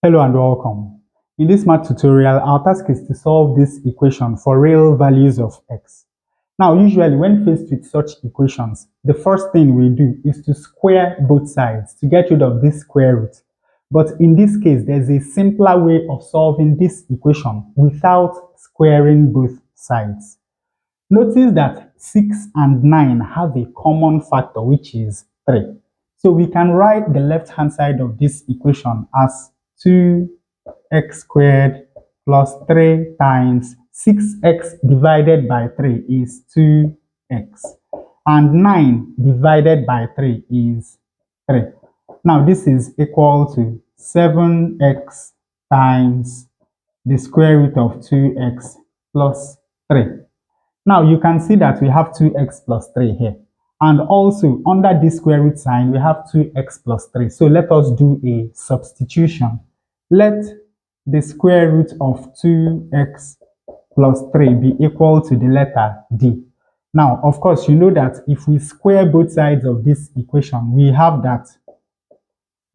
Hello and welcome. In this math tutorial, our task is to solve this equation for real values of x. Now, usually when faced with such equations, the first thing we do is to square both sides to get rid of this square root. But in this case, there's a simpler way of solving this equation without squaring both sides. Notice that 6 and 9 have a common factor, which is 3. So we can write the left-hand side of this equation as 2x squared plus 3 times 6x divided by 3 is 2x. And 9 divided by 3 is 3. Now this is equal to 7x times the square root of 2x plus 3. Now you can see that we have 2x plus 3 here. And also under this square root sign, we have 2x plus 3. So let us do a substitution. Let the square root of 2x plus 3 be equal to the letter d. Now, of course, you know that if we square both sides of this equation, we have that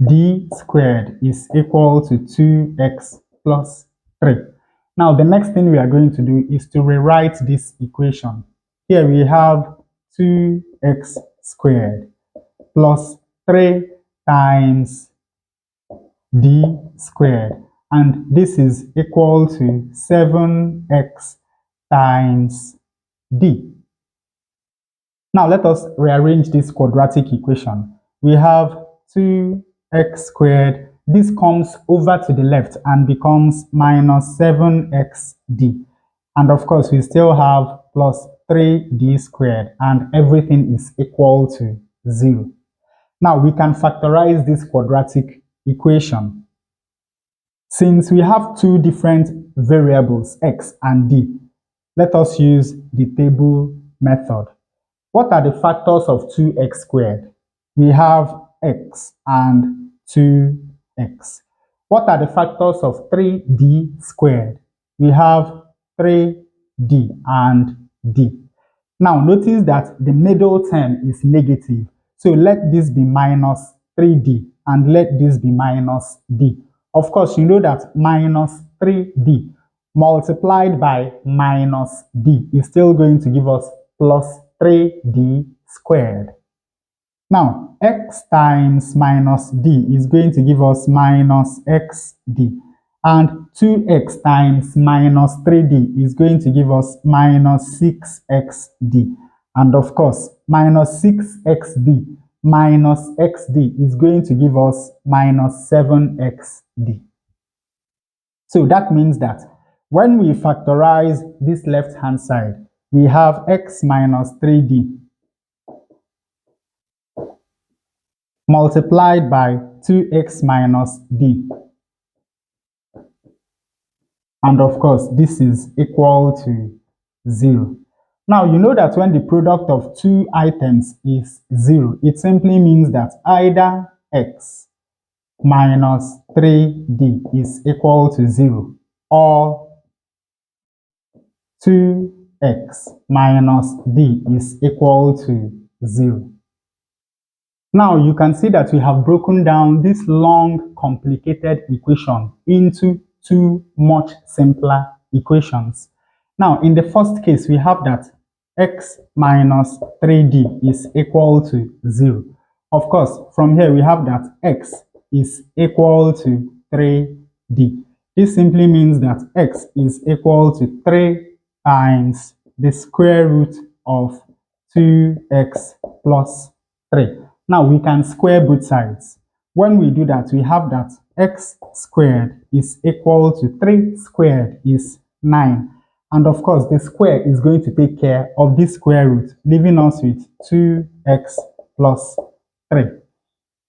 d squared is equal to 2x plus 3. Now, the next thing we are going to do is to rewrite this equation. Here we have 2x squared plus 3 times d squared. And this is equal to 7x times d. Now, let us rearrange this quadratic equation. We have 2x squared. This comes over to the left and becomes minus 7xd. And of course, we still have plus 3d squared, and everything is equal to 0. Now, we can factorize this quadratic equation. Since we have two different variables, x and d, let us use the table method. What are the factors of 2x squared? We have x and 2x. What are the factors of 3d squared? We have 3d and d. Now notice that the middle term is negative. So let this be minus 3d and let this be minus d. Of course, you know that minus 3d multiplied by minus d is still going to give us plus 3d squared. Now, x times minus d is going to give us minus xd. And 2x times minus 3d is going to give us minus 6xd. And of course, minus 6xd minus xd is going to give us minus 7xd. So that means that when we factorize this left-hand side, we have x minus 3d multiplied by 2x minus d. And of course, this is equal to 0. Now, you know that when the product of two items is 0, it simply means that either x minus 3d is equal to 0 or 2x minus d is equal to 0. Now you can see that we have broken down this long, complicated equation into two much simpler equations. Now in the first case, we have that x minus 3d is equal to 0. Of course, from here we have that x is equal to 3d. This simply means that x is equal to 3 times the square root of 2x plus 3. Now we can square both sides. When we do that, we have that x squared is equal to 3 squared is 9. And of course, the square is going to take care of this square root, leaving us with 2x plus 3.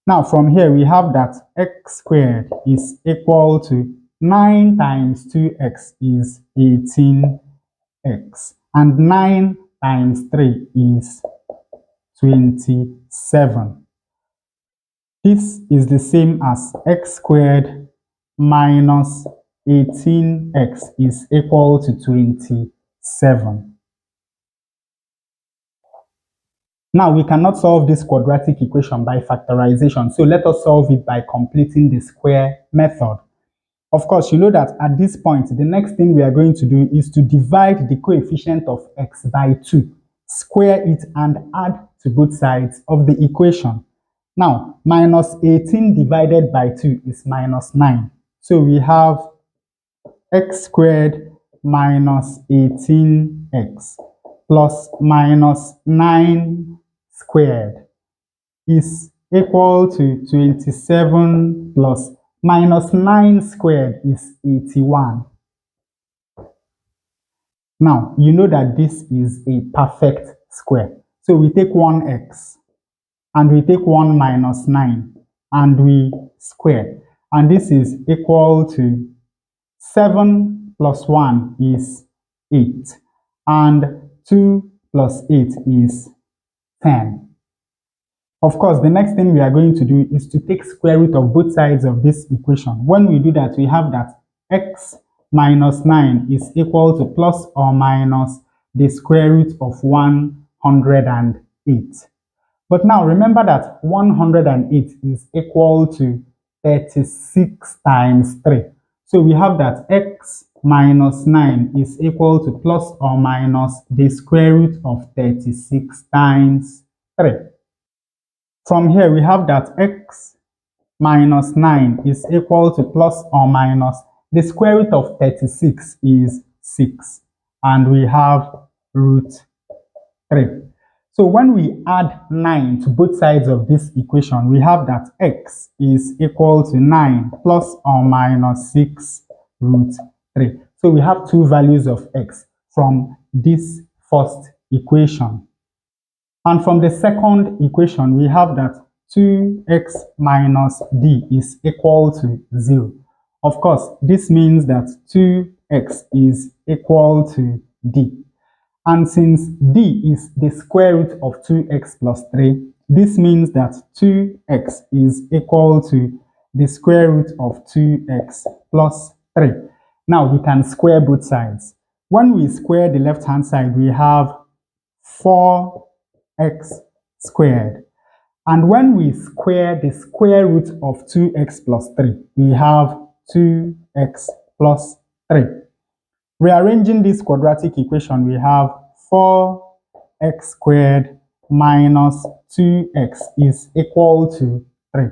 Now from here, we have that x squared is equal to 9 times 2x is 18x. And 9 times 3 is 27. This is the same as x squared minus 18x is equal to 27. Now we cannot solve this quadratic equation by factorization, so let us solve it by completing the square method. Of course, you know that at this point, the next thing we are going to do is to divide the coefficient of x by 2, square it and add to both sides of the equation. Now, minus 18 divided by 2 is minus 9. So we have x squared minus 18x plus minus 9 squared is equal to 27 plus minus 9 squared is 81. Now, you know that this is a perfect square. So we take 1x and we take 1 minus 9 and we square. And this is equal to 7 plus 1 is 8. And 2 plus 8 is 10. Of course, the next thing we are going to do is to take square root of both sides of this equation. When we do that, we have that x minus 9 is equal to plus or minus the square root of 108. But now remember that 108 is equal to 36 times 3. So we have that x minus 9 is equal to plus or minus the square root of 36 times 3. From here, we have that x minus 9 is equal to plus or minus the square root of 36 is 6. And we have root 3. So when we add 9 to both sides of this equation, we have that x is equal to 9 plus or minus 6 root 3. So we have two values of x from this first equation. And from the second equation, we have that 2x minus d is equal to 0. Of course, this means that 2x is equal to d. And since d is the square root of 2x plus 3, this means that 2x is equal to the square root of 2x plus 3. Now we can square both sides. When we square the left-hand side, we have 4x squared. And when we square the square root of 2x plus 3, we have 2x plus 3. Rearranging this quadratic equation, we have 4x squared minus 2x is equal to 3.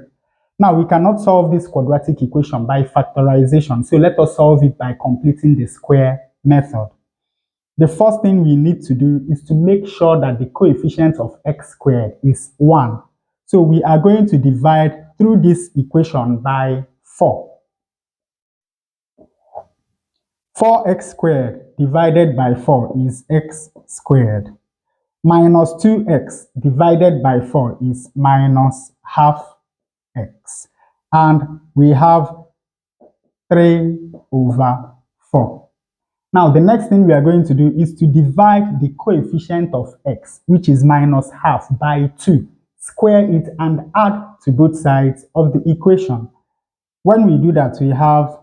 Now, we cannot solve this quadratic equation by factorization, so let us solve it by completing the square method. The first thing we need to do is to make sure that the coefficient of x squared is 1. So we are going to divide through this equation by 4. 4x squared divided by 4 is x squared. Minus 2x divided by 4 is minus half x. And we have 3 over 4. Now, the next thing we are going to do is to divide the coefficient of x, which is minus half, by 2. Square it and add to both sides of the equation. When we do that, we have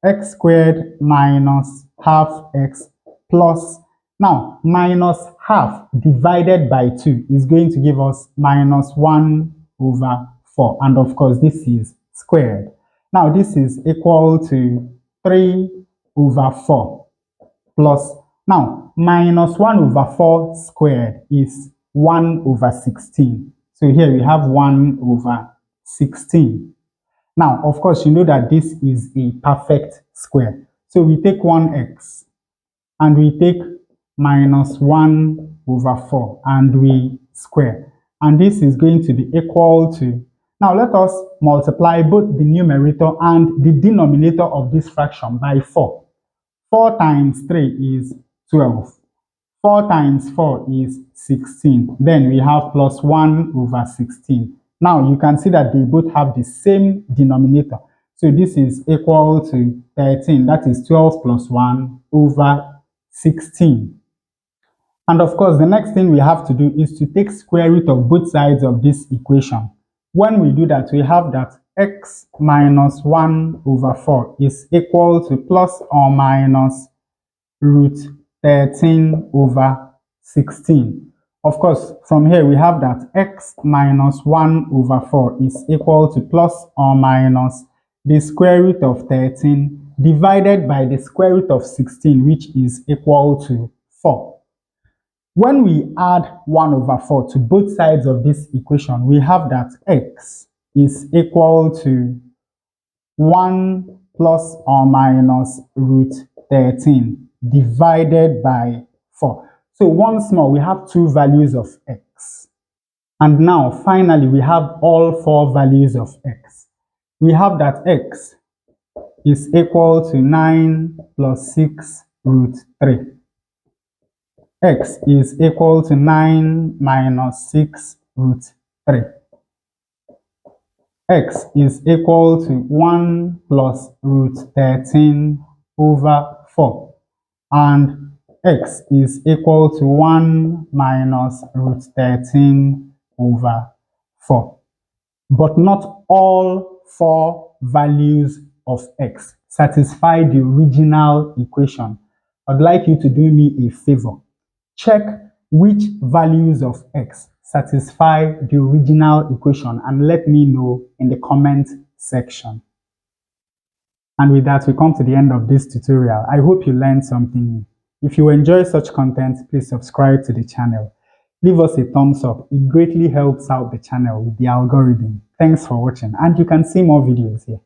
x squared minus half x plus, now minus half divided by 2 is going to give us minus 1 over 4. And of course, this is squared. Now, this is equal to 3 over 4 plus, now minus 1 over 4 squared is 1 over 16. So here we have 1 over 16. Now, of course, you know that this is a perfect square. So we take 1x and we take minus 1 over 4 and we square. And this is going to be equal to, now let us multiply both the numerator and the denominator of this fraction by 4. 4 times 3 is 12. 4 times 4 is 16. Then we have plus 1 over 16. Now you can see that they both have the same denominator. So this is equal to 13. That is 12 plus 1 over 16. And of course, the next thing we have to do is to take square root of both sides of this equation. When we do that, we have that x minus 1 over 4 is equal to plus or minus root 13 over 16. Of course, from here we have that x minus 1 over 4 is equal to plus or minus the square root of 13 divided by the square root of 16, which is equal to 4. When we add 1 over 4 to both sides of this equation, we have that x is equal to 1 plus or minus root 13 divided by 4. So once more, we have two values of x. And now, finally, we have all four values of x. We have that x is equal to 9 plus 6 root 3. X is equal to 9 minus 6 root 3. X is equal to 1 plus root 13 over 4. And x is equal to 1 minus root 13 over 4. But not all four values of x satisfy the original equation. I'd like you to do me a favor. Check which values of x satisfy the original equation and let me know in the comment section. And with that, we come to the end of this tutorial. I hope you learned something new. If you enjoy such content, please subscribe to the channel. Leave us a thumbs up. It greatly helps out the channel with the algorithm. Thanks for watching, and you can see more videos here.